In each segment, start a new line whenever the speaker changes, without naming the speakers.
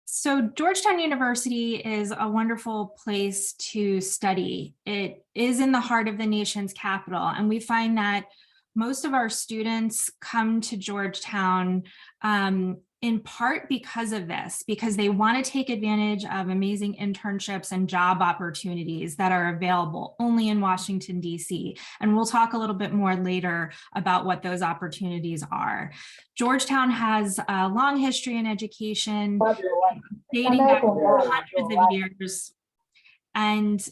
So Georgetown University is a wonderful place to study. It is in the heart of the nation's capital, and we find that most of our students come to Georgetown in part because of this, because they want to take advantage of amazing internships and job opportunities that are available only in Washington, D.C. And we'll talk a little bit more later about what those opportunities are. Georgetown has a long history in education, dating back hundreds of years. And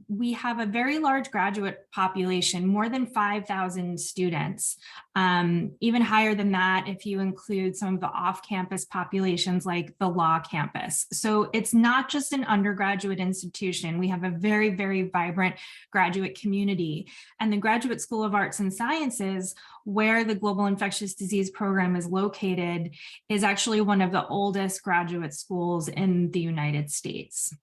we have a very large graduate population, more than 5,000 students, even higher than that if you include some of the off-campus populations like the law campus. So it's not just an undergraduate institution. We have a very, very vibrant graduate community. And the Graduate School of Arts and Sciences, where the Global Infectious Disease Program is located, is actually one of the oldest graduate schools in the United States.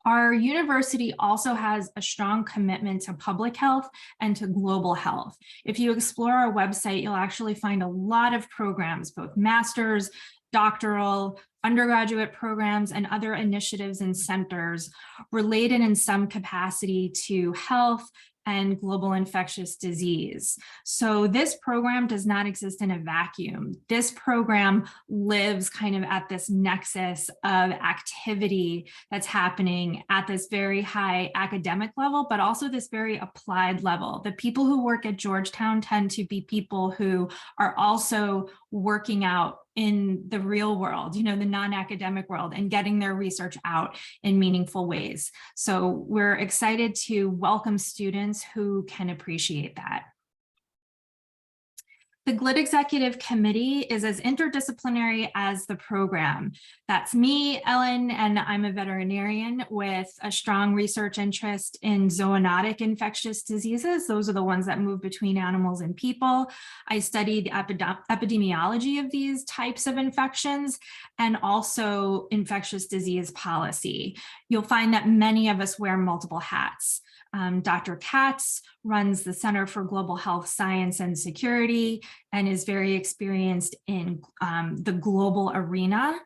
Our university also has a strong commitment to public health and to global health. If you explore our website, you'll actually find a lot of programs, both master's, doctoral, undergraduate programs, and other initiatives and centers related in some capacity to health and global infectious disease. So this program does not exist in a vacuum. This program lives kind of at this nexus of activity that's happening at this very high academic level, but also this very applied level. The people who work at Georgetown tend to be people who are also working out in the real world, the non-academic world, and getting their research out in meaningful ways. So we're excited to welcome students who can appreciate that. The GLID Executive Committee is as interdisciplinary as the program. That's me, Ellen, and I'm a veterinarian with a strong research interest in zoonotic infectious diseases. Those are the ones that move between animals and people. I studied the epidemiology of these types of infections and also infectious disease policy. You'll find that many of us wear multiple hats. Dr. Katz runs the Center for Global Health Science and Security and is very experienced in the global arena.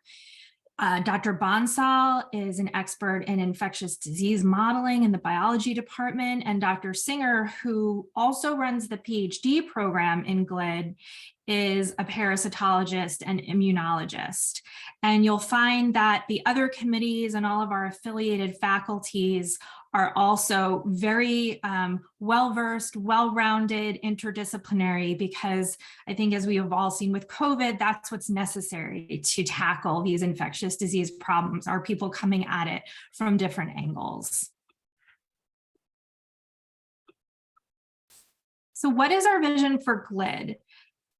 Dr. Bonsall is an expert in infectious disease modeling in the biology department, and Dr. Singer, who also runs the PhD program in GLID, is a parasitologist and immunologist. And you'll find that the other committees and all of our affiliated faculties are also very well-versed, well-rounded, interdisciplinary, because I think, as we have all seen with COVID, that's what's necessary to tackle these infectious disease problems, are people coming at it from different angles. So what is our vision for GLID?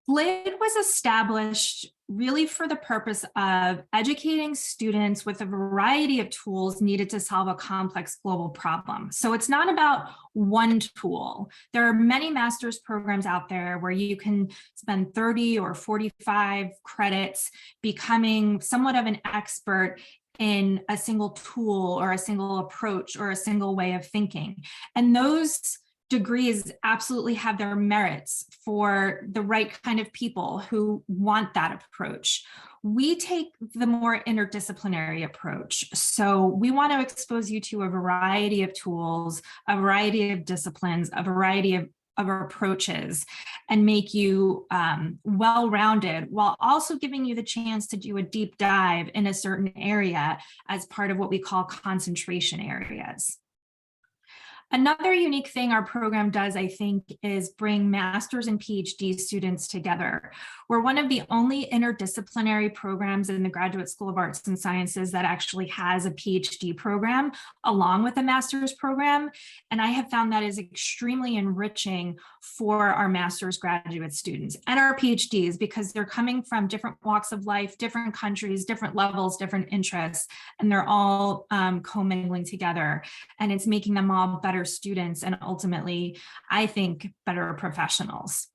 GLID was established really for the purpose of educating students with a variety of tools needed to solve a complex global problem. So it's not about one tool. There are many master's programs out there where you can spend 30 or 45 credits becoming somewhat of an expert in a single tool or a single approach or a single way of thinking. And those degrees absolutely have their merits for the right kind of people who want that approach. We take the more interdisciplinary approach. So we want to expose you to a variety of tools, a variety of disciplines, a variety of approaches, and make you well-rounded, while also giving you the chance to do a deep dive in a certain area as part of what we call concentration areas. Another unique thing our program does, I think, is bring master's and PhD students together. We're one of the only interdisciplinary programs in the Graduate School of Arts and Sciences that actually has a PhD program along with a master's program. And I have found that is extremely enriching for our master's graduate students and our PhDs, because they're coming from different walks of life, different countries, different levels, different interests, and they're all commingling together. And it's making them all better students and ultimately, I think, better professionals.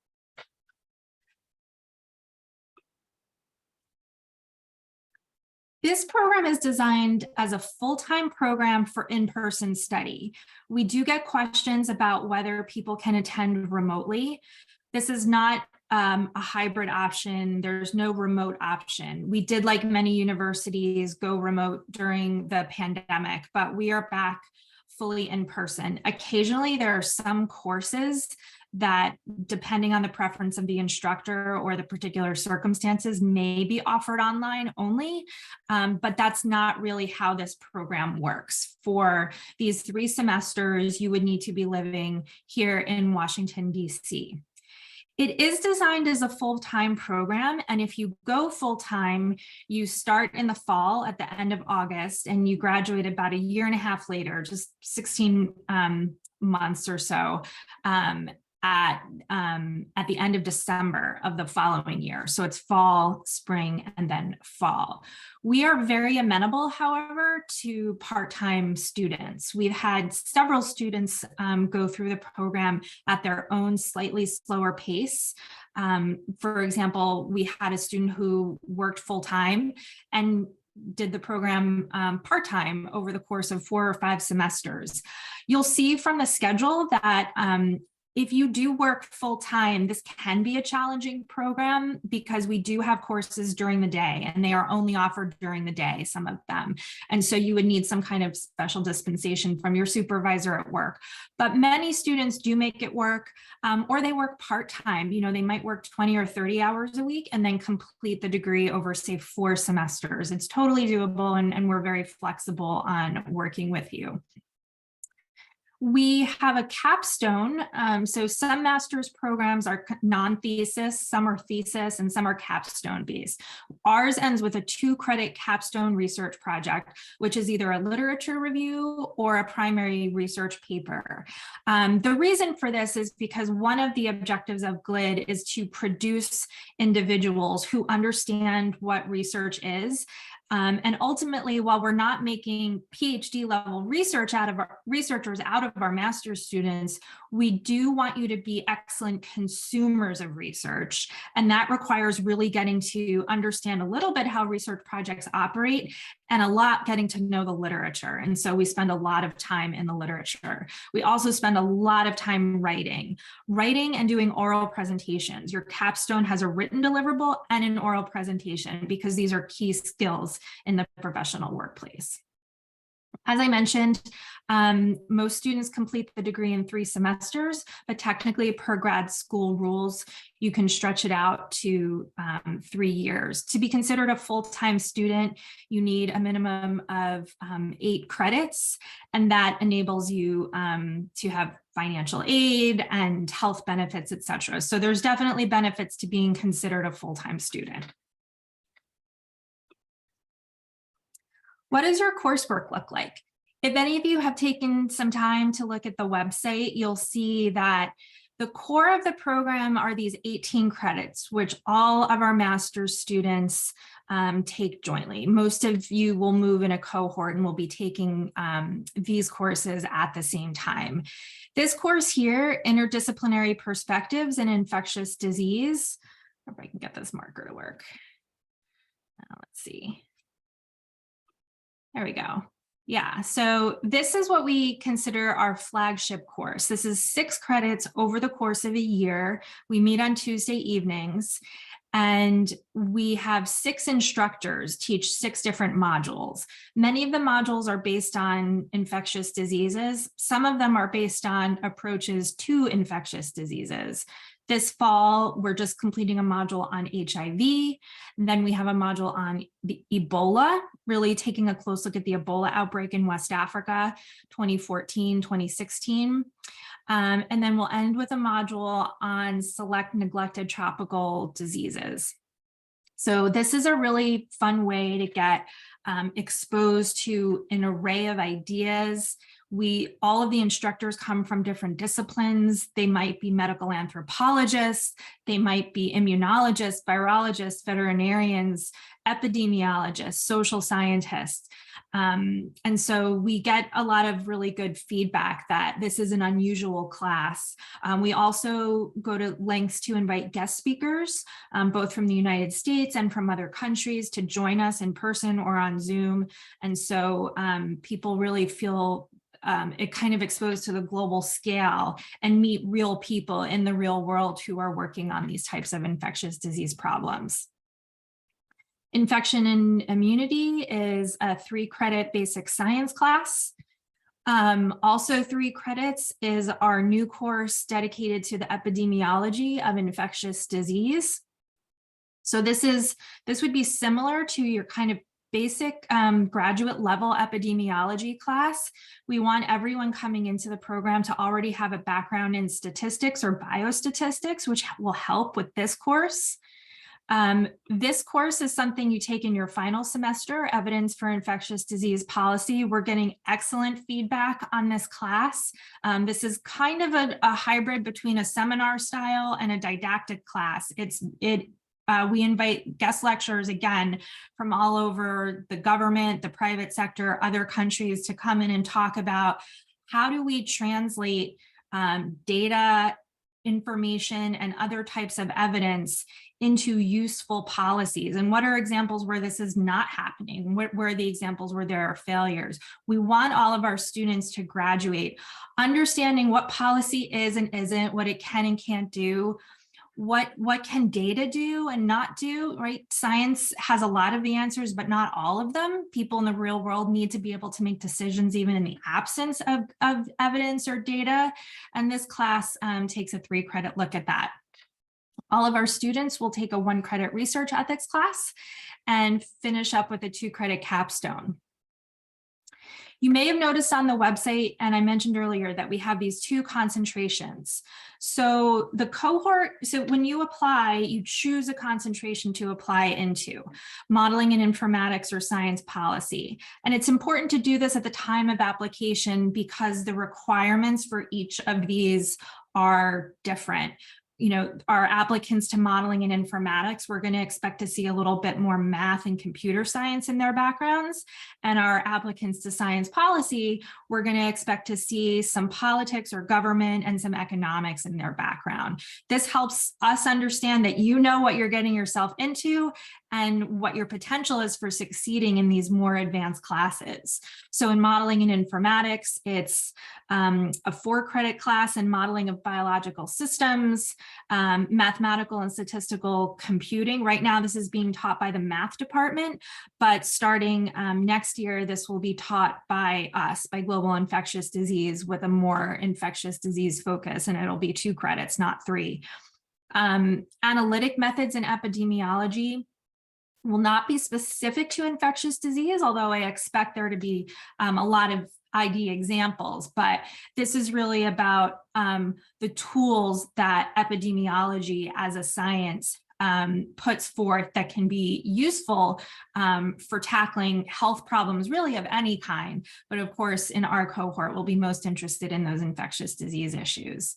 This program is designed as a full-time program for in-person study. We do get questions about whether people can attend remotely. This is not a hybrid option. There's no remote option. We did, like many universities, go remote during the pandemic, but we are back fully in person. Occasionally, there are some courses that, depending on the preference of the instructor or the particular circumstances, may be offered online only, but that's not really how this program works. For these 3 semesters, you would need to be living here in Washington, D.C. It is designed as a full-time program, and if you go full-time, you start in the fall at the end of August, and you graduate about a year and a half later, just 16 months or so, at the end of December of the following year. So it's fall, spring, and then fall. We are very amenable, however, to part-time students. We've had several students go through the program at their own slightly slower pace. For example, we had a student who worked full-time and did the program part-time over the course of 4 or 5 semesters. You'll see from the schedule that if you do work full-time, this can be a challenging program because we do have courses during the day, and they are only offered during the day, some of them. And so you would need some kind of special dispensation from your supervisor at work. But many students do make it work, or they work part-time. You know, they might work 20 or 30 hours a week and then complete the degree over, say, 4 semesters. It's totally doable, and we're very flexible on working with you. We have a capstone. So some master's programs are non-thesis, some are thesis, and some are capstone based. Ours ends with a 2-credit capstone research project, which is either a literature review or a primary research paper. The reason for this is because one of the objectives of GLID is to produce individuals who understand what research is. And ultimately, while we're not making PhD level researchers out of our master's students, we do want you to be excellent consumers of research. And that requires really getting to understand a little bit how research projects operate, and a lot getting to know the literature. And so we spend a lot of time in the literature. We also spend a lot of time writing and doing oral presentations. Your capstone has a written deliverable and an oral presentation because these are key skills in the professional workplace. As I mentioned, most students complete the degree in 3 semesters, but technically per grad school rules, you can stretch it out to 3 years. To be considered a full-time student, you need a minimum of 8 credits, and that enables you to have financial aid and health benefits, et cetera. So there's definitely benefits to being considered a full-time student. What does your coursework look like? If any of you have taken some time to look at the website, you'll see that the core of the program are these 18 credits, which all of our master's students take jointly. Most of you will move in a cohort and will be taking these courses at the same time. This course here, Interdisciplinary Perspectives in Infectious Disease, I hope I can get this marker to work. Let's see. There we go. Yeah, so this is what we consider our flagship course. This is 6 credits over the course of a year. We meet on Tuesday evenings, and we have 6 instructors teach 6 different modules. Many of the modules are based on infectious diseases. Some of them are based on approaches to infectious diseases. This fall, we're just completing a module on HIV. And then we have a module on the Ebola, really taking a close look at the Ebola outbreak in West Africa, 2014, 2016. And then we'll end with a module on select neglected tropical diseases. So this is a really fun way to get exposed to an array of ideas. All of the instructors come from different disciplines. They might be medical anthropologists, they might be immunologists, virologists, veterinarians, epidemiologists, social scientists. And so we get a lot of really good feedback that this is an unusual class. We also go to lengths to invite guest speakers, both from the United States and from other countries, to join us in person or on Zoom. And so people really feel it kind of exposed to the global scale and meet real people in the real world who are working on these types of infectious disease problems. Infection and immunity is a 3-credit basic science class. Also 3 credits is our new course dedicated to the epidemiology of infectious disease. So this would be similar to your kind of basic graduate level epidemiology class. We want everyone coming into the program to already have a background in statistics or biostatistics, which will help with this course. This course is something you take in your final semester, Evidence for Infectious Disease Policy. We're getting excellent feedback on this class. This is kind of a hybrid between a seminar style and a didactic class. We invite guest lecturers, again, from all over the government, the private sector, other countries to come in and talk about how do we translate data, information, and other types of evidence into useful policies, and what are examples where this is not happening? Where are the examples where there are failures? We want all of our students to graduate understanding what policy is and isn't, what it can and can't do, what can data do and not do, right? Science has a lot of the answers, but not all of them. People in the real world need to be able to make decisions even in the absence of evidence or data. And this class takes a 3-credit look at that. All of our students will take a 1-credit research ethics class and finish up with a 2-credit capstone. You may have noticed on the website, and I mentioned earlier, that we have these 2 concentrations. So the cohort, so when you apply, you choose a concentration to apply into, modeling and informatics or science policy. And it's important to do this at the time of application because the requirements for each of these are different. You know, our applicants to modeling and informatics, we're going to expect to see a little bit more math and computer science in their backgrounds. And our applicants to science policy, we're going to expect to see some politics or government and some economics in their background. This helps us understand that you know what you're getting yourself into and what your potential is for succeeding in these more advanced classes. So in modeling and informatics, it's a 4-credit class in modeling of biological systems, mathematical and statistical computing. Right now, this is being taught by the math department, but starting next year, this will be taught by us, by global infectious disease, with a more infectious disease focus, and it'll be 2 credits, not 3. Analytic methods in epidemiology will not be specific to infectious disease, although I expect there to be a lot of ID examples, but this is really about the tools that epidemiology as a science puts forth that can be useful for tackling health problems really of any kind. But of course, in our cohort, we'll be most interested in those infectious disease issues.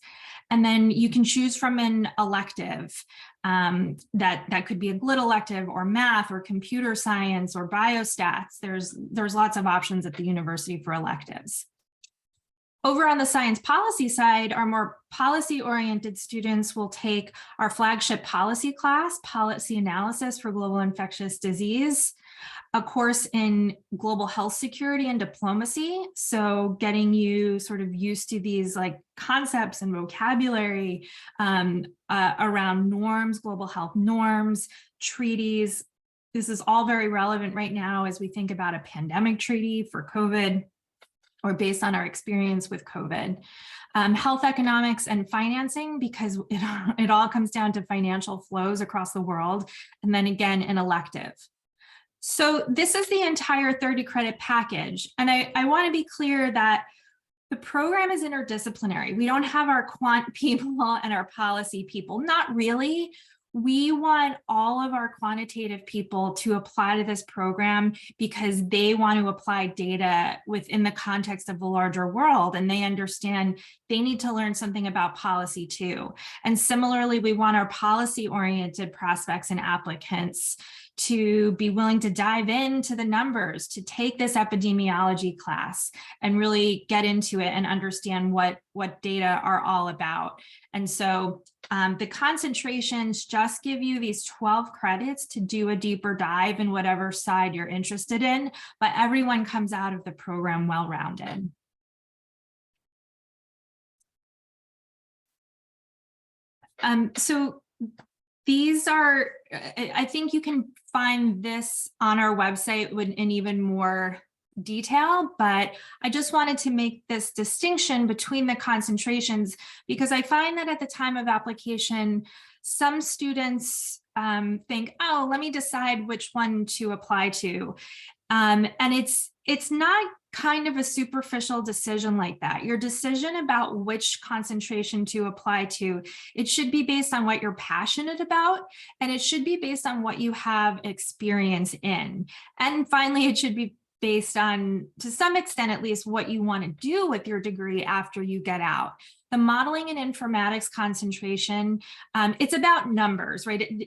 And then you can choose from an elective that could be a GLID elective or math or computer science or biostats. There's lots of options at the university for electives. Over on the science policy side, our more policy-oriented students will take our flagship policy class, Policy Analysis for Global Infectious Disease, a course in global health security and diplomacy. So getting you sort of used to these like concepts and vocabulary around norms, global health norms, treaties. This is all very relevant right now as we think about a pandemic treaty for COVID, or based on our experience with COVID. Health economics and financing, because it all comes down to financial flows across the world. And then again, an elective. So this is the entire 30-credit package. And I want to be clear that the program is interdisciplinary. We don't have our quant people and our policy people, not really. We want all of our quantitative people to apply to this program because they want to apply data within the context of the larger world, and they understand they need to learn something about policy too. And similarly, we want our policy-oriented prospects and applicants to be willing to dive into the numbers, to take this epidemiology class and really get into it and understand what data are all about. And so the concentrations just give you these 12 credits to do a deeper dive in whatever side you're interested in, but everyone comes out of the program well-rounded. So these are, I think you can find this on our website in even more detail, but I just wanted to make this distinction between the concentrations because I find that at the time of application, some students think, oh, let me decide which one to apply to. And it's not kind of a superficial decision like that. Your decision about which concentration to apply to, it should be based on what you're passionate about, and it should be based on what you have experience in. And finally, it should be based on, to some extent at least, what you want to do with your degree after you get out. The modeling and informatics concentration, it's about numbers, right?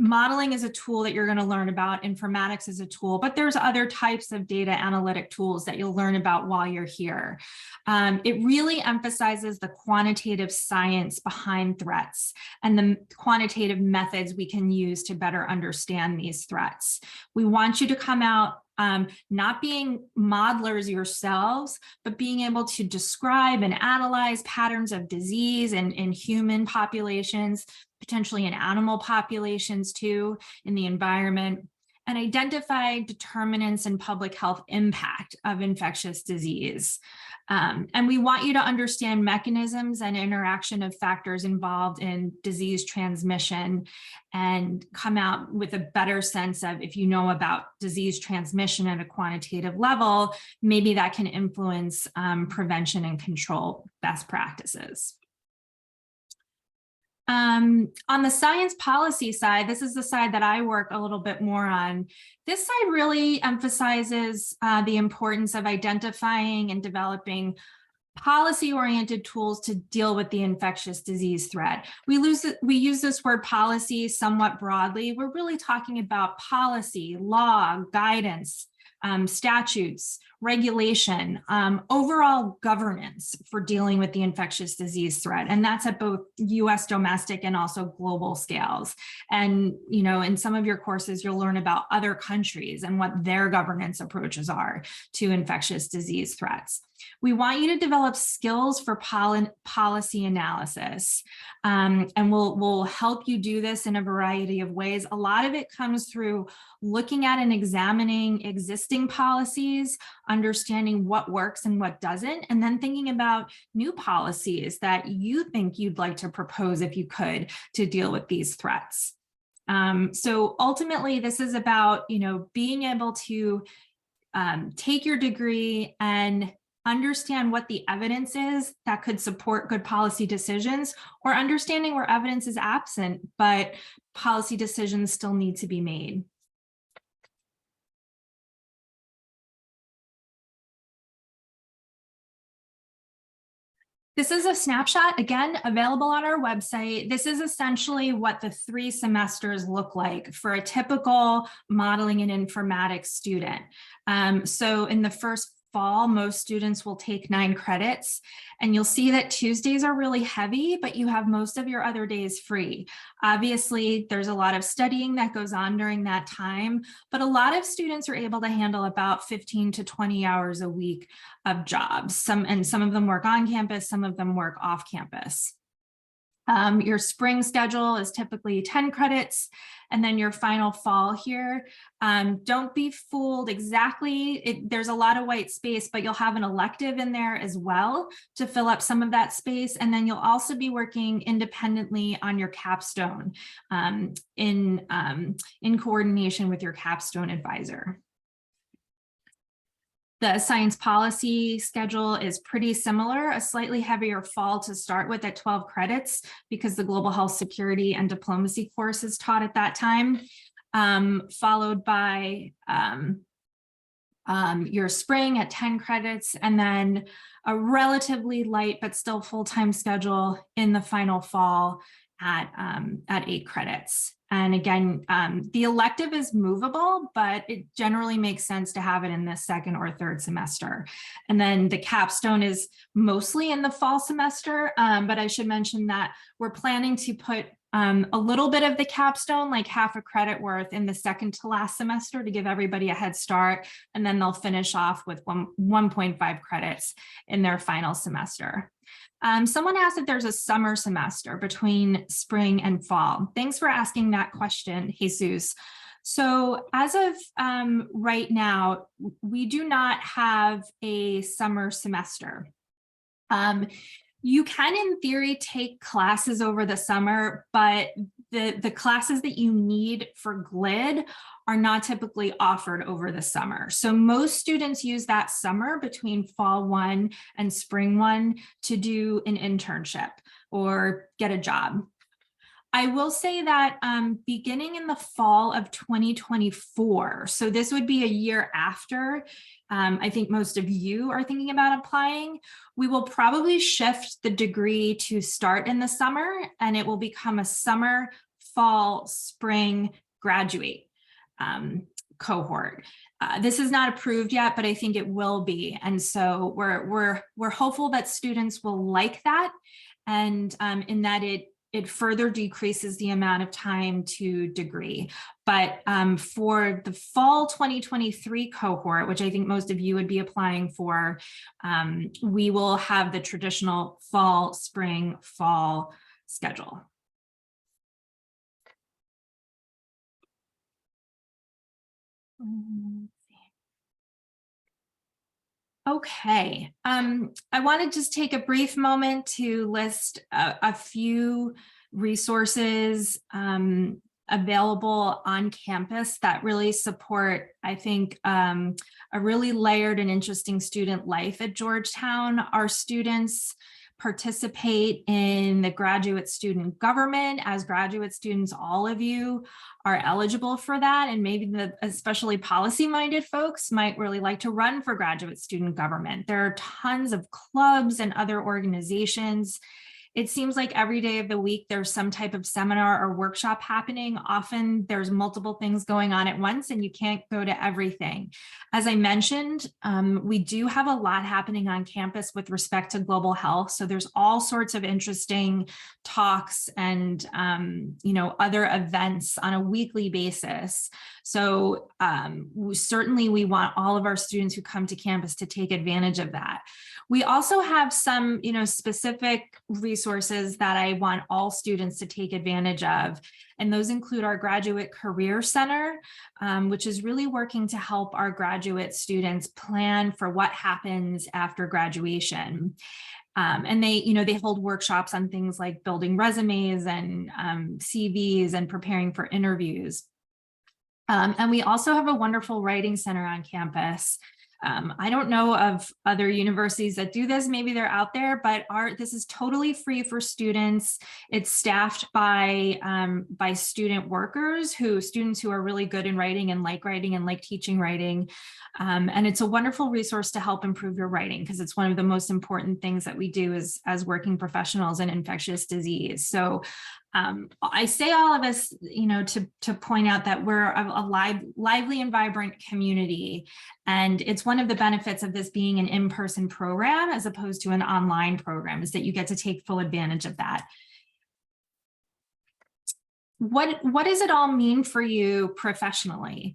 Modeling is a tool that you're going to learn about. Informatics is a tool, but there's other types of data analytic tools that you'll learn about while you're here. It really emphasizes the quantitative science behind threats and the quantitative methods we can use to better understand these threats. We want you to come out not being modelers yourselves, but being able to describe and analyze patterns of disease in human populations, potentially in animal populations too, in the environment, and identify determinants and public health impact of infectious disease. And we want you to understand mechanisms and interaction of factors involved in disease transmission and come out with a better sense of, if you know about disease transmission at a quantitative level, maybe that can influence prevention and control best practices. On the science policy side, this is the side that I work a little bit more on. This side really emphasizes the importance of identifying and developing policy-oriented tools to deal with the infectious disease threat. We use this word policy somewhat broadly. We're really talking about policy, law, guidance, statutes, regulation, overall governance for dealing with the infectious disease threat. And that's at both US domestic and also global scales. And, you know, in some of your courses, you'll learn about other countries and what their governance approaches are to infectious disease threats. We want you to develop skills for policy analysis, and we'll help you do this in a variety of ways. A lot of it comes through looking at and examining existing policies, understanding what works and what doesn't, and then thinking about new policies that you think you'd like to propose, if you could, to deal with these threats. So ultimately, this is about, you know, being able to take your degree and understand what the evidence is that could support good policy decisions, or understanding where evidence is absent, but policy decisions still need to be made. This is a snapshot, again, available on our website. This is essentially what the 3 semesters look like for a typical modeling and informatics student. So in the first fall, most students will take 9 credits, and you'll see that Tuesdays are really heavy, but you have most of your other days free. Obviously, there's a lot of studying that goes on during that time, but a lot of students are able to handle about 15 to 20 hours a week of jobs. Some of them work on campus, some of them work off campus. Your spring schedule is typically 10 credits, and then your final fall here. Don't be fooled exactly. There's a lot of white space, but you'll have an elective in there as well to fill up some of that space. And then you'll also be working independently on your capstone in coordination with your capstone advisor. The science policy schedule is pretty similar, a slightly heavier fall to start with at 12 credits because the global health security and diplomacy course is taught at that time, followed by your spring at 10 credits, and then a relatively light but still full-time schedule in the final fall at 8 credits. And again, the elective is movable, but it generally makes sense to have it in the 2nd or 3rd semester. And then the capstone is mostly in the fall semester, but I should mention that we're planning to put a little bit of the capstone, like half a credit worth, in the 2nd to last semester to give everybody a head start, and then they'll finish off with 1.5 credits in their final semester. Someone asked if there's a summer semester between spring and fall. Thanks for asking that question, Jesus. So as of right now, we do not have a summer semester. You can, in theory, take classes over the summer, but the classes that you need for GLID are not typically offered over the summer. So most students use that summer between fall 1 and spring 1 to do an internship or get a job. I will say that beginning in the fall of 2024, so this would be a year after I think most of you are thinking about applying, we will probably shift the degree to start in the summer, and it will become a summer, fall, spring graduate cohort. This is not approved yet, but I think it will be. And so we're hopeful that students will like that, and in that it further decreases the amount of time to degree. But for the fall 2023 cohort, which I think most of you would be applying for, we will have the traditional fall, spring, fall schedule. Okay, I want to just take a brief moment to list a few resources available on campus that really support, I think, a really layered and interesting student life at Georgetown. Our students participate in the graduate student government. As graduate students, all of you are eligible for that, and maybe the especially policy-minded folks might really like to run for graduate student government. There are tons of clubs and other organizations. It seems like every day of the week there's some type of seminar or workshop happening. Often there's multiple things going on at once and you can't go to everything. As I mentioned, we do have a lot happening on campus with respect to global health. So there's all sorts of interesting talks and other events on a weekly basis. So certainly we want all of our students who come to campus to take advantage of that. We also have some, specific resources that I want all students to take advantage of. And those include our Graduate Career Center, which is really working to help our graduate students plan for what happens after graduation. And they hold workshops on things like building resumes and CVs and preparing for interviews. And we also have a wonderful writing center on campus. I don't know of other universities that do this, maybe they're out there, but this is totally free for students. It's staffed by student workers, students who are really good in writing and like teaching writing. And it's a wonderful resource to help improve your writing, because it's one of the most important things that we do as working professionals in infectious disease. So I say all of this, to point out that we're a lively and vibrant community. And it's one of the benefits of this being an in-person program as opposed to an online program, is that you get to take full advantage of that. What does it all mean for you professionally?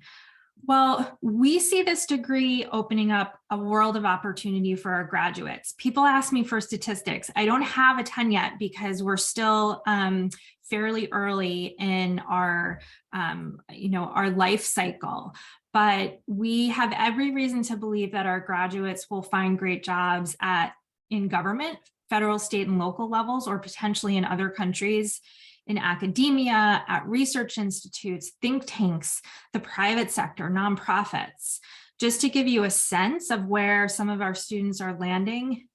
Well, we see this degree opening up a world of opportunity for our graduates. People ask me for statistics. I don't have a ton yet because we're still fairly early in our life cycle. But we have every reason to believe that our graduates will find great jobs in government, federal, state, and local levels, or potentially in other countries, in academia, at research institutes, think tanks, the private sector, nonprofits. Just to give you a sense of where some of our students are landing,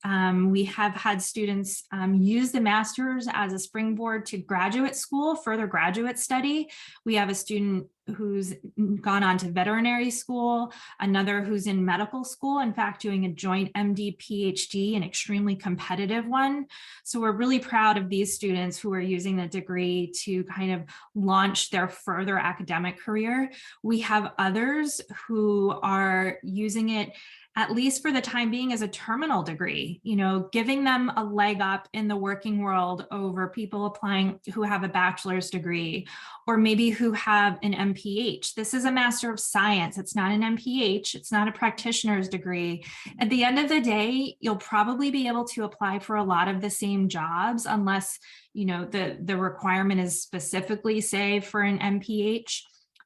we have had students use the master's as a springboard to graduate school, further graduate study. We have a student who's gone on to veterinary school, another who's in medical school, in fact, doing a joint MD PhD, an extremely competitive one. So we're really proud of these students who are using the degree to kind of launch their further academic career. We have others who are using it at least for the time being, as a terminal degree, you know, giving them a leg up in the working world over people applying who have a bachelor's degree, or maybe who have an MPH. This is a Master of Science. It's not an MPH. It's not a practitioner's degree. At the end of the day, you'll probably be able to apply for a lot of the same jobs, unless, you know, the requirement is specifically, say, for an MPH.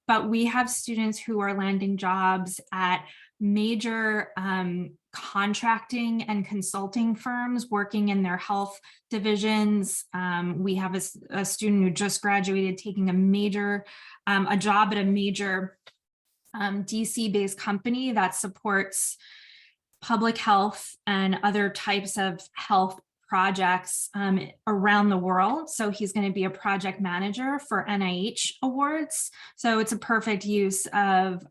But we have students who are landing jobs at major contracting and consulting firms working in their health divisions. We have a student who just graduated taking a job at a major DC-based company that supports public health and other types of health projects around the world. So he's going to be a project manager for NIH awards. So it's a perfect use of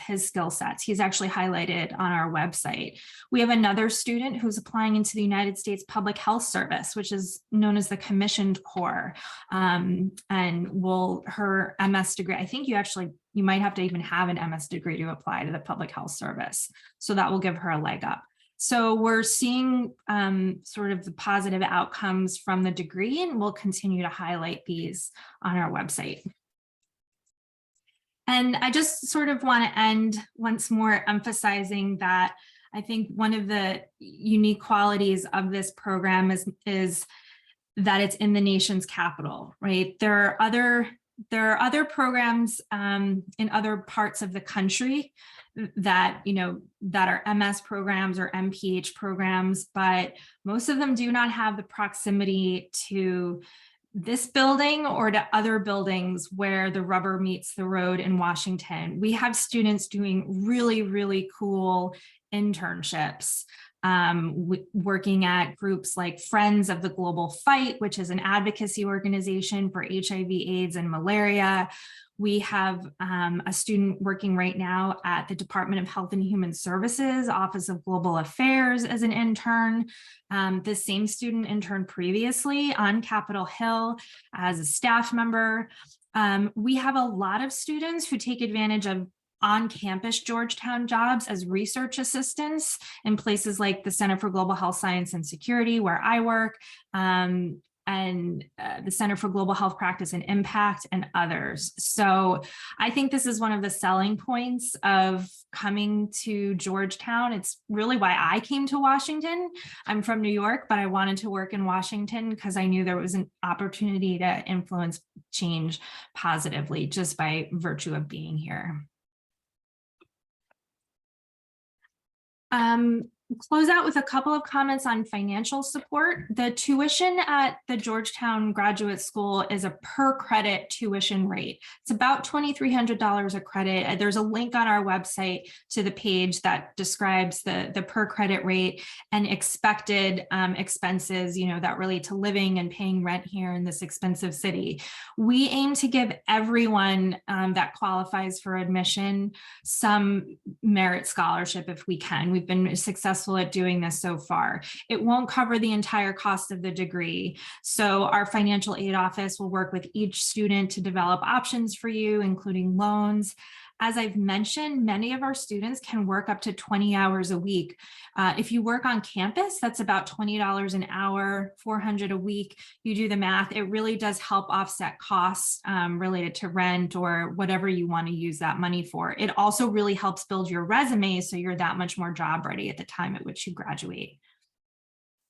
his skill sets. He's actually highlighted on our website. We have another student who's applying into the United States Public Health Service, which is known as the Commissioned Corps. And her MS degree, I think you might have to even have an MS degree to apply to the Public Health Service. So that will give her a leg up. So we're seeing sort of the positive outcomes from the degree, and we'll continue to highlight these on our website. And I just sort of want to end once more emphasizing that I think one of the unique qualities of this program is that it's in the nation's capital, right? There are other programs in other parts of the country that, you know, that are MS programs or MPH programs, but most of them do not have the proximity to this building or to other buildings where the rubber meets the road in Washington. We have students doing really, really cool internships, working at groups like Friends of the Global Fight, which is an advocacy organization for HIV, AIDS, and malaria. We have a student working right now at the Department of Health and Human Services, Office of Global Affairs as an intern. The same student interned previously on Capitol Hill as a staff member. We have a lot of students who take advantage of on-campus Georgetown jobs as research assistants in places like the Center for Global Health Science and Security, where I work, and the Center for Global Health Practice and Impact, and others. So I think this is one of the selling points of coming to Georgetown. It's really why I came to Washington. I'm from New York, but I wanted to work in Washington because I knew there was an opportunity to influence change positively just by virtue of being here. Close out with a couple of comments on financial support. The tuition at the Georgetown Graduate School is a per credit tuition rate. It's about $2,300 a credit. There's a link on our website to the page that describes the per credit rate and expected expenses, you know, that relate to living and paying rent here in this expensive city. We aim to give everyone that qualifies for admission some merit scholarship if we can. We've been successful at doing this so far. It won't cover the entire cost of the degree. So our financial aid office will work with each student to develop options for you, including loans. As I've mentioned, many of our students can work up to 20 hours a week. If you work on campus, that's about $20 an hour, $400 a week. You do the math, it really does help offset costs related to rent or whatever you want to use that money for. It also really helps build your resume so you're that much more job ready at the time at which you graduate.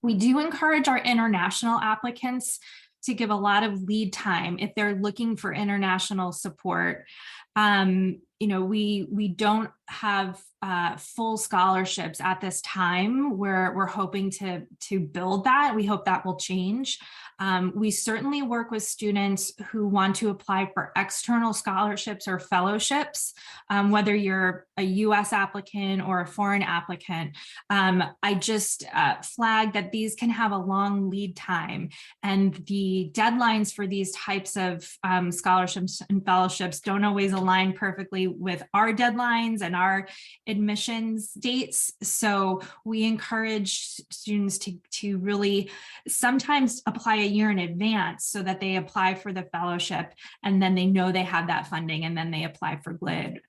We do encourage our international applicants to give a lot of lead time if they're looking for international support. You know, we don't have full scholarships at this time. We're hoping to build that. We hope that will change. We certainly work with students who want to apply for external scholarships or fellowships, whether you're a US applicant or a foreign applicant. I just flagged that these can have a long lead time, and the deadlines for these types of scholarships and fellowships don't always align perfectly with our deadlines and our admissions dates. So we encourage students to really sometimes apply a year in advance so that they apply for the fellowship and then they know they have that funding and then they apply for GLID.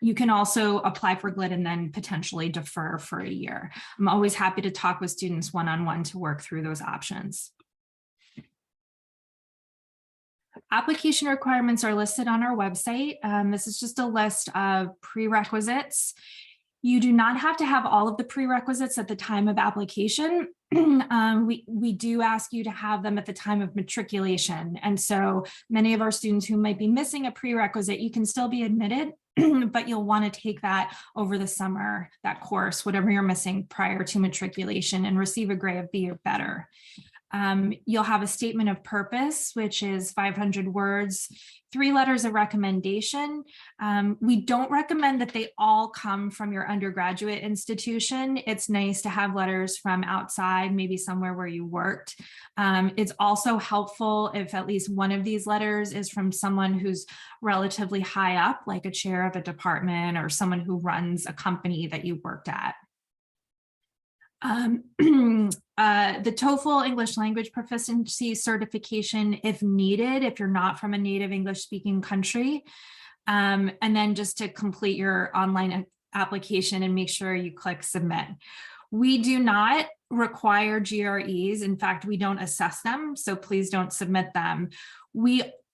You can also apply for GLID and then potentially defer for a year. I'm always happy to talk with students one-on-one to work through those options. Application requirements are listed on our website. This is just a list of prerequisites. You do not have to have all of the prerequisites at the time of application. We do ask you to have them at the time of matriculation. And so many of our students who might be missing a prerequisite, you can still be admitted, but you'll want to take that over the summer, that course, whatever you're missing prior to matriculation, and receive a grade of B or better. You'll have a statement of purpose, which is 500 words, 3 letters of recommendation. We don't recommend that they all come from your undergraduate institution. It's nice to have letters from outside, maybe somewhere where you worked. It's also helpful if at least one of these letters is from someone who's relatively high up, like a chair of a department or someone who runs a company that you worked at. The TOEFL English language proficiency certification, if needed, if you're not from a native English speaking country. And then just to complete your online application and make sure you click submit. We do not require GREs. In fact, we don't assess them, so please don't submit them.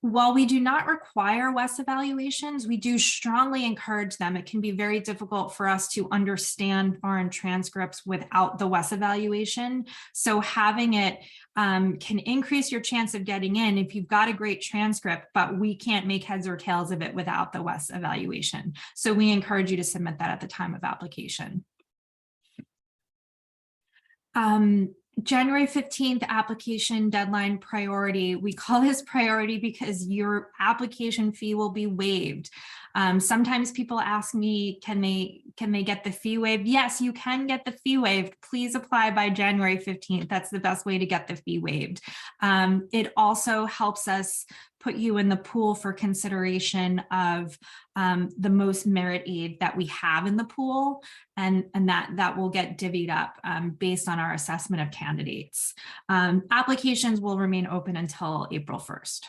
While we do not require WES evaluations, we do strongly encourage them. It can be very difficult for us to understand foreign transcripts without the WES evaluation. So having it can increase your chance of getting in if you've got a great transcript, but we can't make heads or tails of it without the WES evaluation. So we encourage you to submit that at the time of application. January 15th application deadline priority. We call this priority because your application fee will be waived. Sometimes people ask me, can they get the fee waived? Yes, you can get the fee waived. Please apply by January 15th. That's the best way to get the fee waived. It also helps us put you in the pool for consideration of the most merit aid that we have in the pool, and that will get divvied up based on our assessment of candidates. Applications will remain open until April 1st.